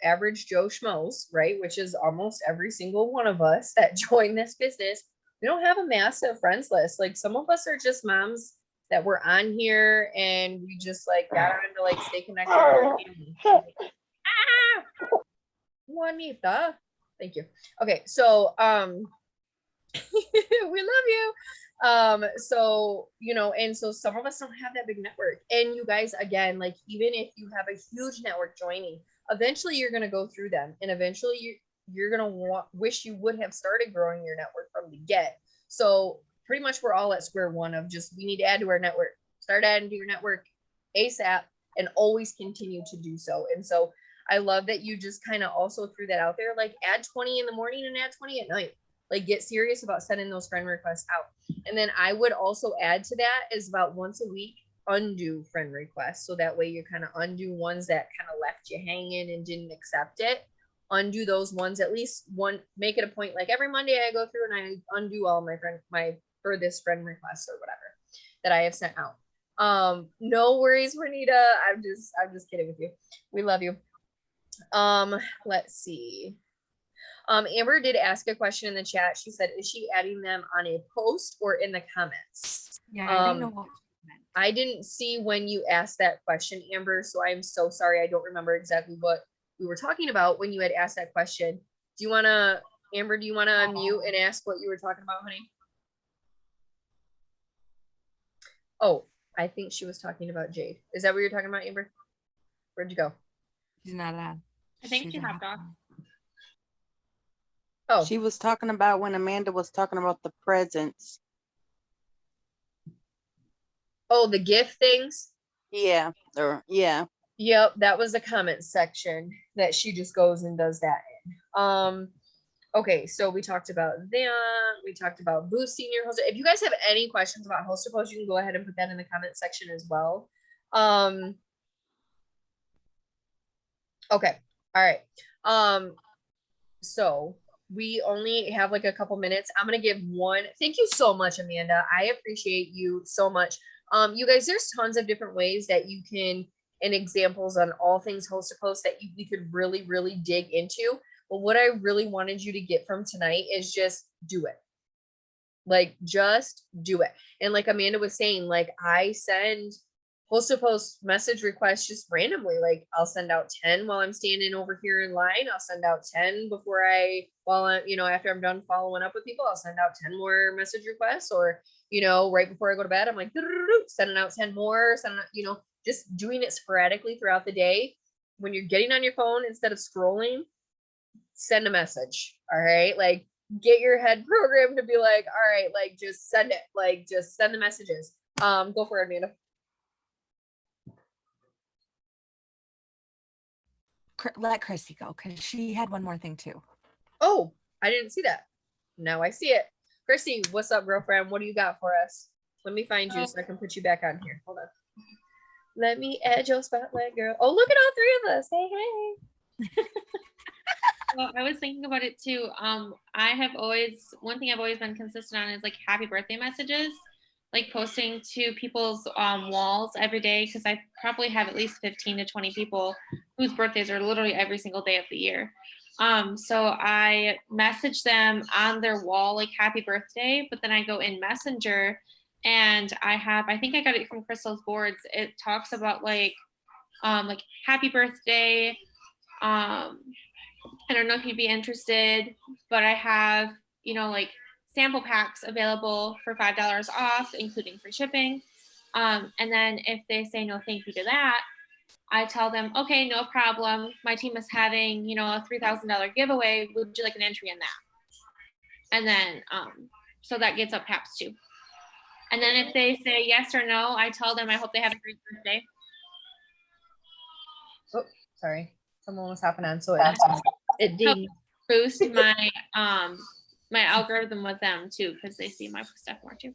average Joe Schmoes, right, which is almost every single one of us that join this business, we don't have a massive friends list. Like, some of us are just moms that were on here and we just like got on to like stay connected with our family. Juanita, thank you. Okay, so we love you. So, you know, and so some of us don't have that big network. And you guys, again, like, even if you have a huge network joining, eventually you're going to go through them, and eventually you're going to wish you would have started growing your network from the get. So pretty much we're all at square one of just, we need to add to our network. Start adding to your network ASAP and always continue to do so. And so I love that you just kind of also threw that out there, like add 20 in the morning and add 20 at night. Like, get serious about sending those friend requests out. And then I would also add to that is about once a week, undo friend requests. So that way you kind of undo ones that kind of left you hanging and didn't accept it. Undo those ones, at least one, make it a point. Like, every Monday I go through and I undo all my furthest friend requests or whatever that I have sent out. No worries, Juanita. I'm just kidding with you. We love you. Let's see. Amber did ask a question in the chat. She said, is she adding them on a post or in the comments? Yeah, I didn't know what I didn't see when you asked that question, Amber, so I'm so sorry. I don't remember exactly what we were talking about when you had asked that question. Do you want to, Amber, do you want to unmute and ask what you were talking about, honey? Oh, I think she was talking about Jade. Is that what you're talking about, Amber? Where'd you go? She's not on. I think she hopped off. Oh, She was talking about when Amanda was talking about the presents. oh, the gift things. Yeah, yeah. Yep, that was the comment section that she just goes and does that in. Okay, so we talked about that. We talked about boosting your host. If you guys have any questions about host to post, you can go ahead and put that in the comment section as well. Okay, all right. So we only have like a couple minutes. I'm gonna give one. Thank you so much, Amanda. I appreciate you so much. You guys, there's tons of different ways that you can, and examples on all things host to post that we could really, really dig into. But what I really wanted you to get from tonight is just do it. Like, just do it. And like Amanda was saying, like, I send host to post message requests just randomly. Like, I'll send out 10 while I'm standing over here in line. I'll send out 10 while I'm, you know, after I'm done following up with people, I'll send out 10 more message requests. Or, you know, right before I go to bed, I'm like, sending out 10 more, you know, just doing it sporadically throughout the day. When you're getting on your phone, instead of scrolling, send a message. All right. Like, get your head programmed to be like, all right, like, just send it, like, just send the messages. Go for it, Amanda. Let Christie go, because she had one more thing too. Oh, I didn't see that. Now I see it. Christy, what's up, girlfriend? What do you got for us? Let me find you so I can put you back on here. Hold on. Let me add your spotlight, girl. Oh, look at all three of us. Hey, hey. Well, I was thinking about it too. One thing I've always been consistent on is like happy birthday messages, like posting to people's walls every day, because I probably have at least 15 to 20 people whose birthdays are literally every single day of the year. So I message them on their wall like happy birthday, but then I go in Messenger and I think I got it from Crystal's boards. It talks about like happy birthday. I don't know if you'd be interested, but I have, you know, like sample packs available for $5 off, including free shipping. And then if they say no thank you to that, I tell them, okay, no problem. My team is having, you know, a $3,000 giveaway. Would you like an entry in that? And then, so that gets up HAPs too. And then if they say yes or no, I tell them I hope they have a great birthday. Oh, sorry. Someone was hopping on, so it dinged. Boost my my algorithm with them too, because they see my stuff more too.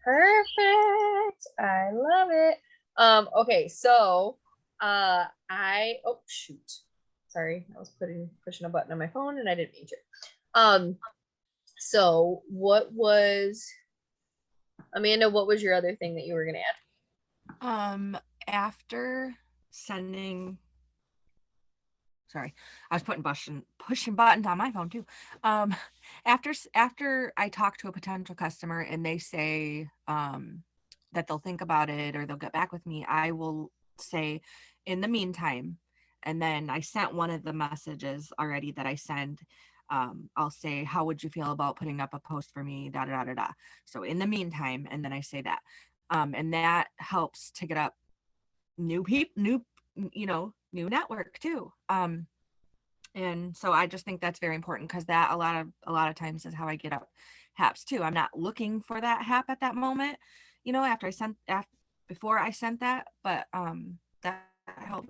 Perfect. I love it. Okay, so oh shoot. Sorry, I was pushing a button on my phone and I didn't mean to. So Amanda, what was your other thing that you were gonna add? After sending, sorry, I was pushing buttons on my phone too. After I talk to a potential customer and they say that they'll think about it or they'll get back with me, I will say, in the meantime, and then I sent one of the messages already that I send. I'll say, how would you feel about putting up a post for me? Da da da da da. So in the meantime, and then I say that, and that helps to get up new people, new network too. And so I just think that's very important because that a lot of times is how I get up HAPs too. I'm not looking for that HAP at that moment, before I sent that, but that helped.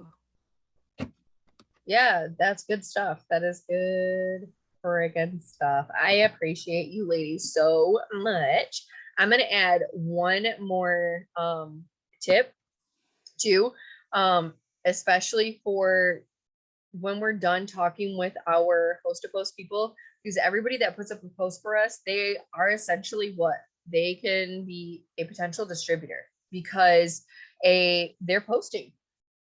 Yeah, that's good stuff. That is good friggin' stuff. I appreciate you ladies so much. I'm gonna add one more tip too, especially for when we're done talking with our host to post people, because everybody that puts up a post for us, they are essentially what? They can be a potential distributor because they're posting.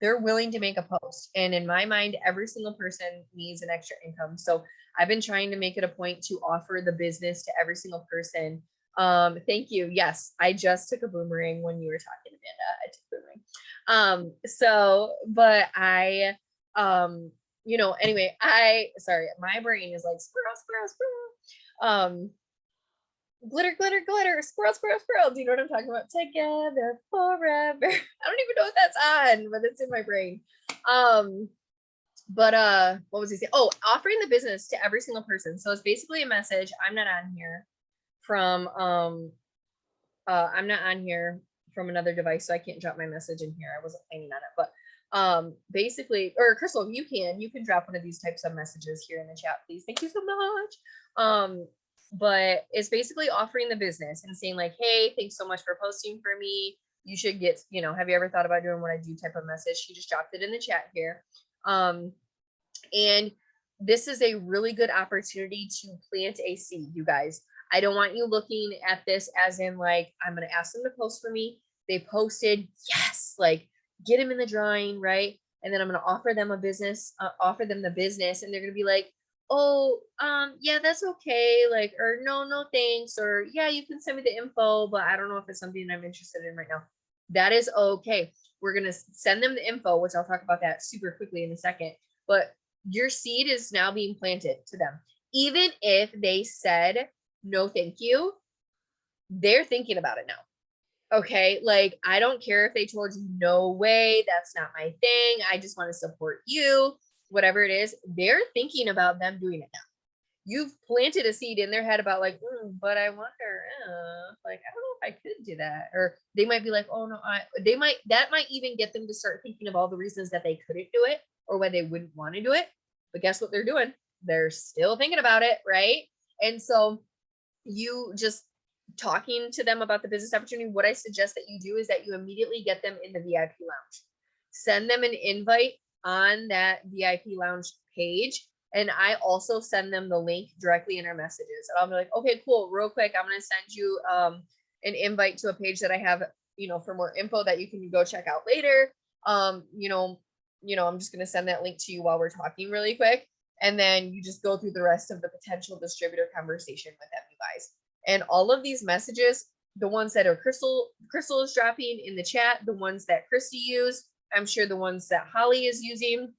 They're willing to make a post. And in my mind, every single person needs an extra income. So I've been trying to make it a point to offer the business to every single person. Thank you. Yes, I just took a boomerang when you were talking, Amanda. I took a boomerang. But I anyway, sorry, my brain is like squirrel. Glitter, glitter, glitter, squirrel, squirrel, squirrel. Do you know what I'm talking about? Together forever. I don't even know what that's on, but it's in my brain. But what was he saying? Oh, offering the business to every single person. So it's basically a message. I'm not on here from another device, so I can't drop my message in here. I wasn't planning on it, but basically, or Crystal, you can drop one of these types of messages here in the chat, please. Thank you so much. But it's basically offering the business and saying like, hey, thanks so much for posting for me. You should get, have you ever thought about doing what I do type of message? She just dropped it in the chat here. And this is a really good opportunity to plant a seed, you guys. I don't want you looking at this as in like, I'm going to ask them to post for me. They posted, yes, like get them in the drawing, right? And then I'm going to offer them the business, and they're going to be like, oh, yeah, that's okay. Like, or no, thanks. Or yeah, you can send me the info, but I don't know if it's something I'm interested in right now. That is okay. We're going to send them the info, which I'll talk about that super quickly in a second. But your seed is now being planted to them. Even if they said, no, thank you, they're thinking about it now. Okay. Like, I don't care if they told you, no way, that's not my thing. I just want to support you, whatever it is. They're thinking about them doing it now. You've planted a seed in their head about like, but I wonder, like, I don't know if I could do that. Or they might be like, oh no, that might even get them to start thinking of all the reasons that they couldn't do it or why they wouldn't want to do it. But guess what they're doing? They're still thinking about it, right? And so you just talking to them about the business opportunity, what I suggest that you do is that you immediately get them in the VIP lounge. Send them an invite on that VIP lounge page. And I also send them the link directly in our messages. And I'll be like, okay, cool, real quick, I'm going to send you an invite to a page that I have, for more info that you can go check out later. I'm just going to send that link to you while we're talking really quick. And then you just go through the rest of the potential distributor conversation with them, you guys. And all of these messages, the ones that are Crystal is dropping in the chat, the ones that Christie used, I'm sure the ones that Holly is using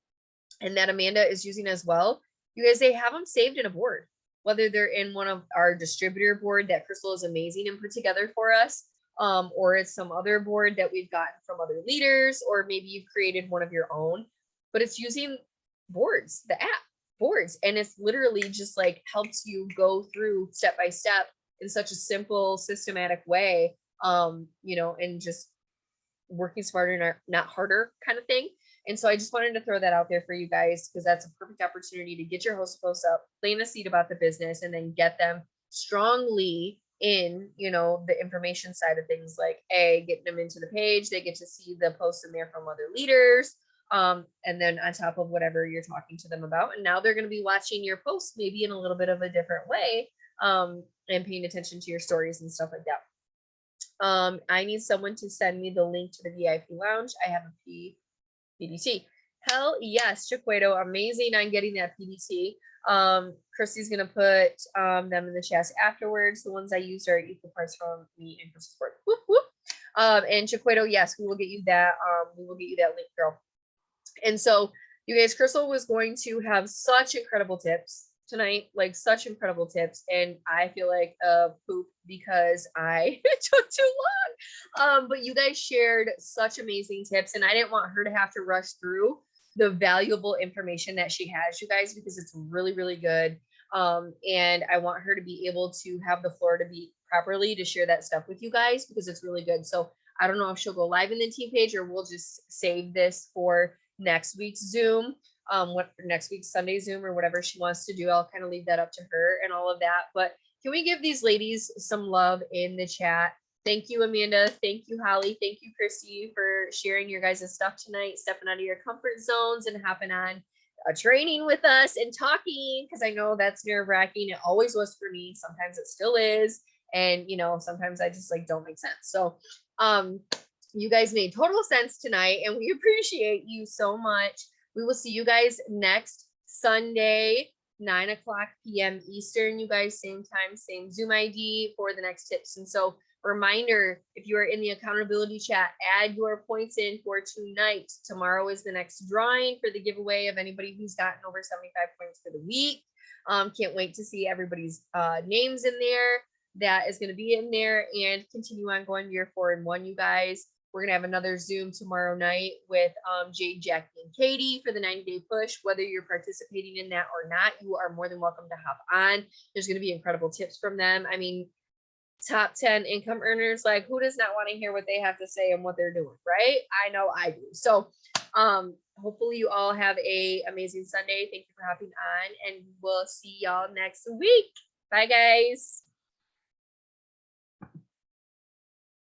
and that Amanda is using as well, you guys, they have them saved in a board, whether they're in one of our distributor board that Crystal is amazing and put together for us, or it's some other board that we've gotten from other leaders, or maybe you've created one of your own, but it's using boards, the app boards. And it's literally just like helps you go through step by step in such a simple, systematic way, and just working smarter, not harder kind of thing. And so I just wanted to throw that out there for you guys, because that's a perfect opportunity to get your host posts up, plant a seed about the business, and then get them strongly in, you know, the information side of things, like getting them into the page, they get to see the posts in there from other leaders. And then on top of whatever you're talking to them about. And now they're going to be watching your posts maybe in a little bit of a different way, and paying attention to your stories and stuff like that. I need someone to send me the link to the VIP lounge. I have a PDT. Hell yes, Chiquedo, amazing on getting that PDT. Christie's gonna put them in the chats afterwards. The ones I used are equal parts from me and Christie's work. Whoop, whoop. And Chiquedo, yes, we will get you that. We will get you that link, girl. And so, you guys, Crystal was going to have such incredible tips tonight, like such incredible tips, and I feel like poop because I it took too long. But you guys shared such amazing tips, and I didn't want her to have to rush through the valuable information that she has, you guys, because it's really, really good. And I want her to be able to have the floor to be properly to share that stuff with you guys because it's really good. So I don't know if she'll go live in the team page or we'll just save this for next week's Zoom, what next week's Sunday Zoom or whatever she wants to do. I'll kind of leave that up to her and all of that. But can we give these ladies some love in the chat? Thank you, Amanda. Thank you, Holly. Thank you, Christy, for sharing your guys' stuff tonight, stepping out of your comfort zones and hopping on a training with us and talking, because I know that's nerve-wracking. It always was for me. Sometimes it still is. And, you know, sometimes I just like don't make sense. So you guys made total sense tonight and we appreciate you so much. We will see you guys next Sunday, 9:00 p.m. Eastern. You guys, same time, same Zoom ID for the next tips. And so reminder, if you are in the accountability chat, add your points in for tonight. Tomorrow is the next drawing for the giveaway of anybody who's gotten over 75 points for the week. Can't wait to see everybody's names in there. That is going to be in there, and continue on going to your 4 and 1, you guys. We're going to have another Zoom tomorrow night with Jade, Jackie, and Katie for the 90-day push. Whether you're participating in that or not, you are more than welcome to hop on. There's going to be incredible tips from them. I mean, top 10 income earners, like who does not want to hear what they have to say and what they're doing, right? I know I do. So hopefully you all have a amazing Sunday. Thank you for hopping on, and we'll see y'all next week. Bye, guys.